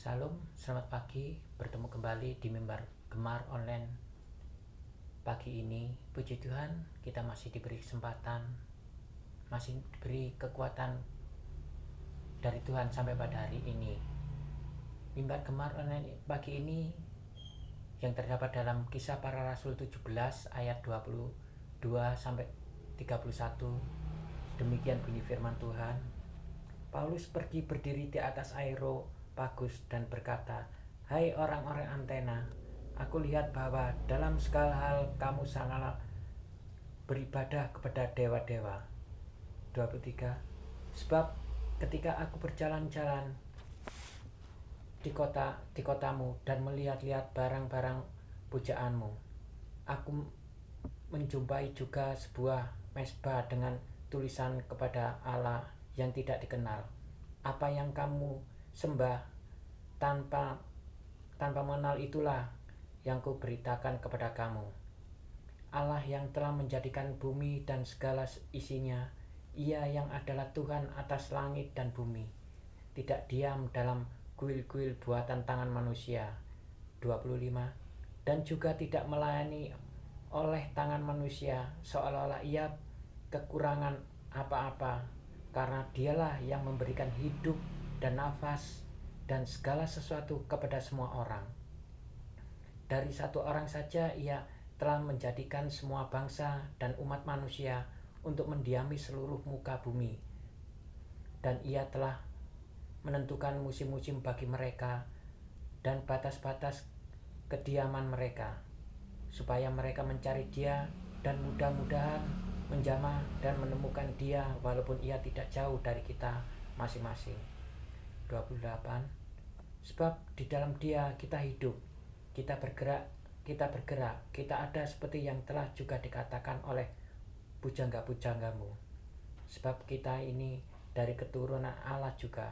Salam, selamat pagi. Bertemu kembali di mimbar Gemar Online. Pagi ini, puji Tuhan, kita masih diberi kesempatan, masih diberi kekuatan dari Tuhan sampai pada hari ini. Mimbar Gemar Online pagi ini yang terdapat dalam Kisah Para Rasul 17 ayat 22 sampai 31. Demikian bunyi firman Tuhan. Paulus pergi berdiri di atas Areopagus dan berkata, "Hai orang-orang Athena, aku lihat bahwa dalam segala hal kamu sangatlah beribadah kepada dewa-dewa." 23. Sebab ketika aku berjalan-jalan di kotamu dan melihat-lihat barang-barang pujaanmu, aku menjumpai juga sebuah mezbah dengan tulisan kepada Allah yang tidak dikenal. Apa yang kamu sembah tanpa mengenal itulah yang kuberitakan kepada kamu. Allah yang telah menjadikan bumi dan segala isinya, Ia yang adalah Tuhan atas langit dan bumi, tidak diam dalam kuil-kuil buatan tangan manusia. 25. Dan juga tidak melayani oleh tangan manusia seolah-olah ia kekurangan apa-apa, karena Dialah yang memberikan hidup dan nafas dan segala sesuatu kepada semua orang. Dari satu orang saja Ia telah menjadikan semua bangsa dan umat manusia untuk mendiami seluruh muka bumi, dan Ia telah menentukan musim-musim bagi mereka dan batas-batas kediaman mereka, supaya mereka mencari Dia dan mudah-mudahan menjamah dan menemukan Dia walaupun Ia tidak jauh dari kita masing-masing. 28. Sebab di dalam Dia kita hidup, kita bergerak, kita ada seperti yang telah juga dikatakan oleh pujangga-pujanggamu. Sebab kita ini dari keturunan Allah juga.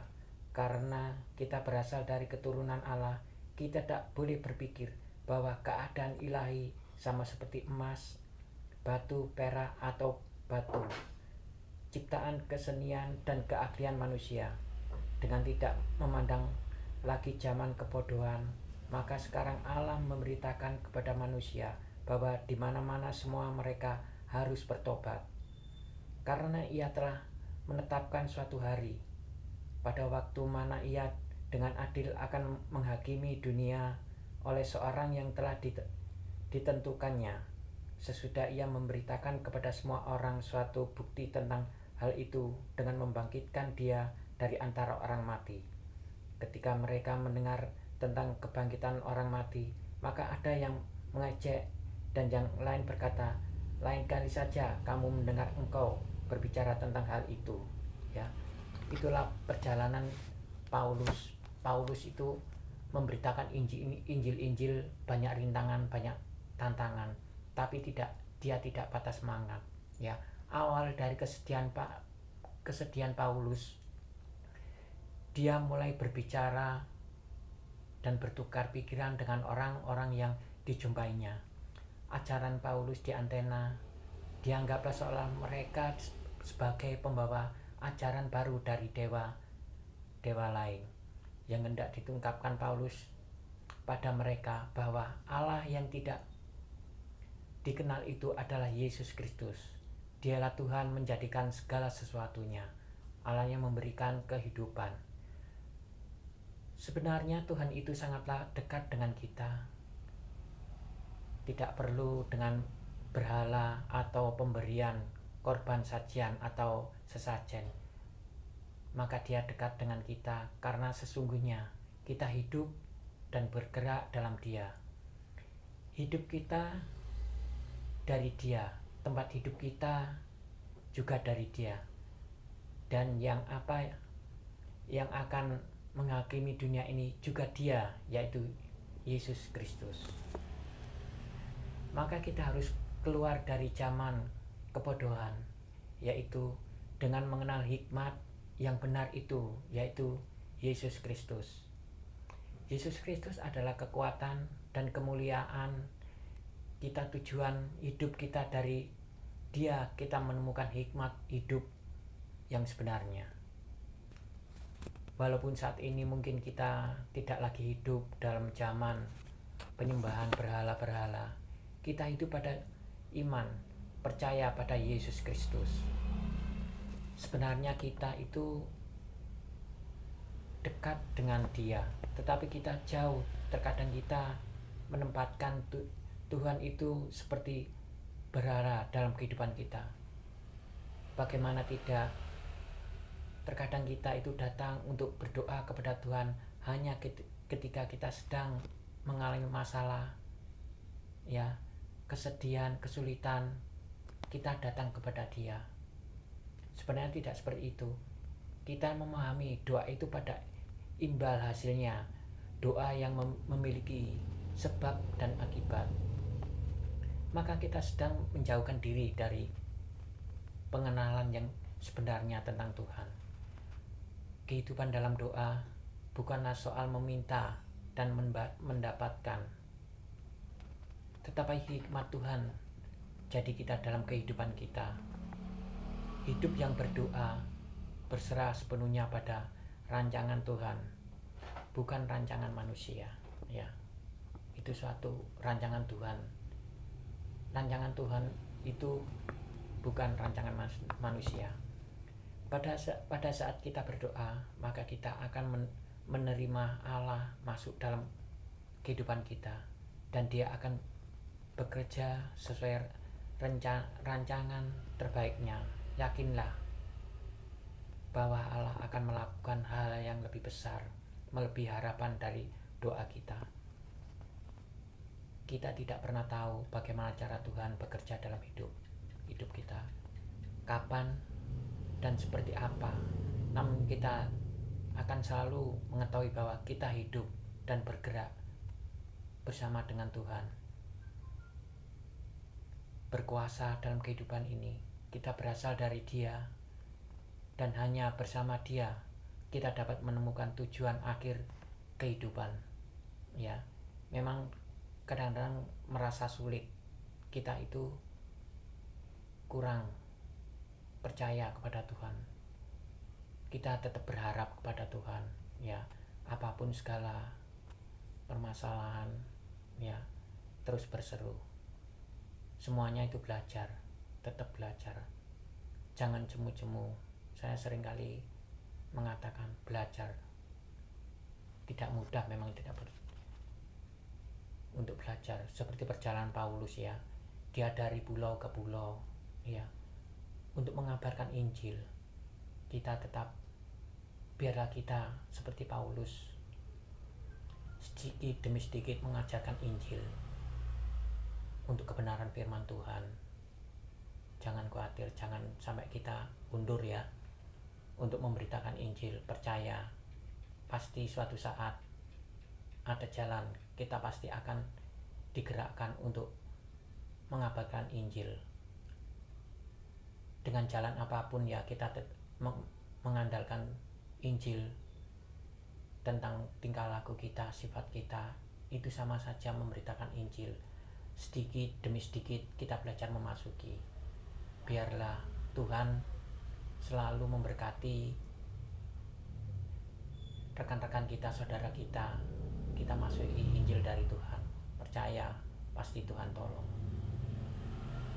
Karena kita berasal dari keturunan Allah, kita tidak boleh berpikir bahwa keadaan ilahi sama seperti emas, batu, perak, atau batu, ciptaan kesenian dan keahlian manusia. Dengan tidak memandang lagi zaman kebodohan, maka sekarang Allah memberitakan kepada manusia bahwa di mana-mana semua mereka harus bertobat, karena Ia telah menetapkan suatu hari pada waktu mana Ia dengan adil akan menghakimi dunia oleh seorang yang telah ditentukannya, sesudah Ia memberitakan kepada semua orang suatu bukti tentang hal itu dengan membangkitkan Dia dari antara orang mati. Ketika mereka mendengar tentang kebangkitan orang mati, maka ada yang mengejek dan yang lain berkata, "Lain kali saja kamu mendengar engkau berbicara tentang hal itu." Ya, itulah perjalanan Paulus. Paulus itu memberitakan Injil, banyak rintangan, banyak tantangan, tapi dia tidak patah semangat. Ya, awal dari kesedihan Paulus, dia mulai berbicara dan bertukar pikiran dengan orang-orang yang dijumpainya. Ajaran Paulus di Athena dianggaplah seolah mereka sebagai pembawa ajaran baru dari dewa lain, yang hendak ditungkapkan Paulus pada mereka bahwa Allah yang tidak dikenal itu adalah Yesus Kristus. Dialah Tuhan menjadikan segala sesuatunya, Allah yang memberikan kehidupan. Sebenarnya Tuhan itu sangatlah dekat dengan kita. Tidak perlu dengan berhala atau pemberian korban sajian atau sesajen, maka Dia dekat dengan kita karena sesungguhnya kita hidup dan bergerak dalam Dia. Hidup kita dari Dia, tempat hidup kita juga dari Dia, dan yang akan menghakimi dunia ini juga Dia, yaitu Yesus Kristus. Maka kita harus keluar dari zaman kebodohan, yaitu dengan mengenal hikmat yang benar itu, yaitu Yesus Kristus. Yesus Kristus adalah kekuatan dan kemuliaan kita, tujuan hidup kita. Dari Dia kita menemukan hikmat hidup yang sebenarnya. Walaupun saat ini mungkin kita tidak lagi hidup dalam zaman penyembahan berhala-berhala, kita hidup pada iman, percaya pada Yesus Kristus. Sebenarnya kita itu dekat dengan Dia, tetapi kita jauh. Terkadang kita menempatkan Tuhan itu seperti berhala dalam kehidupan kita. Bagaimana tidak, terkadang kita itu datang untuk berdoa kepada Tuhan hanya ketika kita sedang mengalami masalah, ya, kesedihan, kesulitan, kita datang kepada Dia. Sebenarnya tidak seperti itu. Kita memahami doa itu pada imbal hasilnya, doa yang memiliki sebab dan akibat. Maka kita sedang menjauhkan diri dari pengenalan yang sebenarnya tentang Tuhan. Kehidupan dalam doa bukanlah soal meminta dan mendapatkan, tetapi hikmat Tuhan jadi kita dalam kehidupan kita. Hidup yang berdoa berserah sepenuhnya pada rancangan Tuhan, bukan rancangan manusia, ya. Itu suatu rancangan Tuhan. Rancangan Tuhan itu bukan rancangan manusia. Pada saat kita berdoa, maka kita akan menerima Allah masuk dalam kehidupan kita, dan Dia akan bekerja sesuai rancangan terbaiknya. Yakinlah bahwa Allah akan melakukan hal yang lebih besar, melebihi harapan dari doa kita. Kita tidak pernah tahu bagaimana cara Tuhan bekerja dalam hidup kita, kapan dan seperti apa. Namun kita akan selalu mengetahui bahwa kita hidup dan bergerak bersama dengan Tuhan, berkuasa dalam kehidupan ini. Kita berasal dari Dia, dan hanya bersama Dia kita dapat menemukan tujuan akhir kehidupan. Ya, memang kadang-kadang merasa sulit, kita itu kurang percaya kepada Tuhan. Kita tetap berharap kepada Tuhan, ya, apapun segala permasalahan, ya, terus berseru. Semuanya itu belajar, tetap belajar. Jangan jemu-jemu. Saya seringkali mengatakan belajar. Tidak mudah, memang tidak untuk belajar. Seperti perjalanan Paulus, ya. Dia dari pulau ke pulau, ya, untuk mengabarkan Injil. Kita tetap, biarlah kita seperti Paulus, sedikit demi sedikit mengajarkan Injil untuk kebenaran firman Tuhan. Jangan khawatir, jangan sampai kita undur, ya, untuk memberitakan Injil. Percaya, pasti suatu saat ada jalan, kita pasti akan digerakkan untuk mengabarkan Injil. Dengan jalan apapun, ya, kita mengandalkan Injil. Tentang tingkah laku kita, sifat kita, itu sama saja memberitakan Injil. Sedikit demi sedikit kita belajar memasuki. Biarlah Tuhan selalu memberkati rekan-rekan kita, saudara kita. Kita masuki Injil dari Tuhan. Percaya, pasti Tuhan tolong.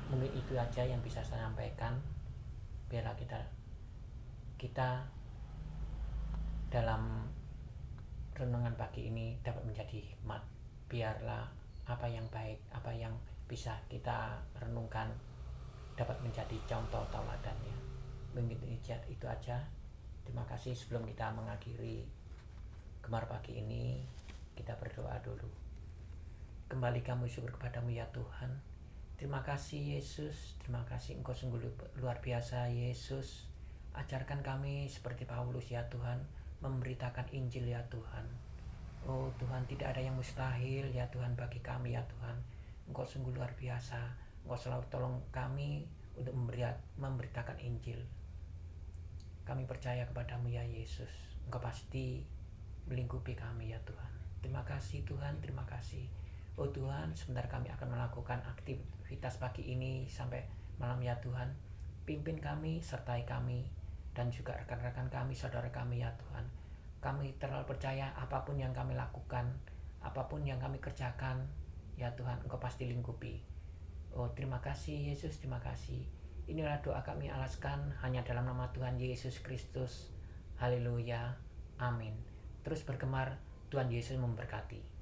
Mungkin itu aja yang bisa saya sampaikan. Biarlah kita dalam renungan pagi ini dapat menjadi hikmat. Biarlah apa yang baik, apa yang bisa kita renungkan dapat menjadi contoh tauladannya. Mungkin itu aja. Terima kasih. Sebelum kita mengakhiri Gemar pagi ini, kita berdoa dulu. Kembali kami syukur kepadamu, ya Tuhan. Terima kasih Yesus, terima kasih Engkau sungguh luar biasa Yesus. Ajarkan kami seperti Paulus, ya Tuhan, memberitakan Injil, ya Tuhan. Oh Tuhan, tidak ada yang mustahil, ya Tuhan, bagi kami, ya Tuhan. Engkau sungguh luar biasa. Engkau selalu tolong kami untuk memberitakan Injil. Kami percaya kepadamu, ya Yesus. Engkau pasti melingkupi kami, ya Tuhan. Terima kasih Tuhan, terima kasih. Oh Tuhan, sebentar kami akan melakukan aktivitas pagi ini sampai malam, ya Tuhan. Pimpin kami, sertai kami, dan juga rekan-rekan kami, saudara kami, ya Tuhan. kami terlalu percaya apapun yang kami lakukan, apapun yang kami kerjakan, ya Tuhan, Engkau pasti lingkupi. Oh, terima kasih Yesus, terima kasih. Inilah doa kami alaskan hanya dalam nama Tuhan Yesus Kristus. Haleluya. Amin. Terus bergemar, Tuhan Yesus memberkati.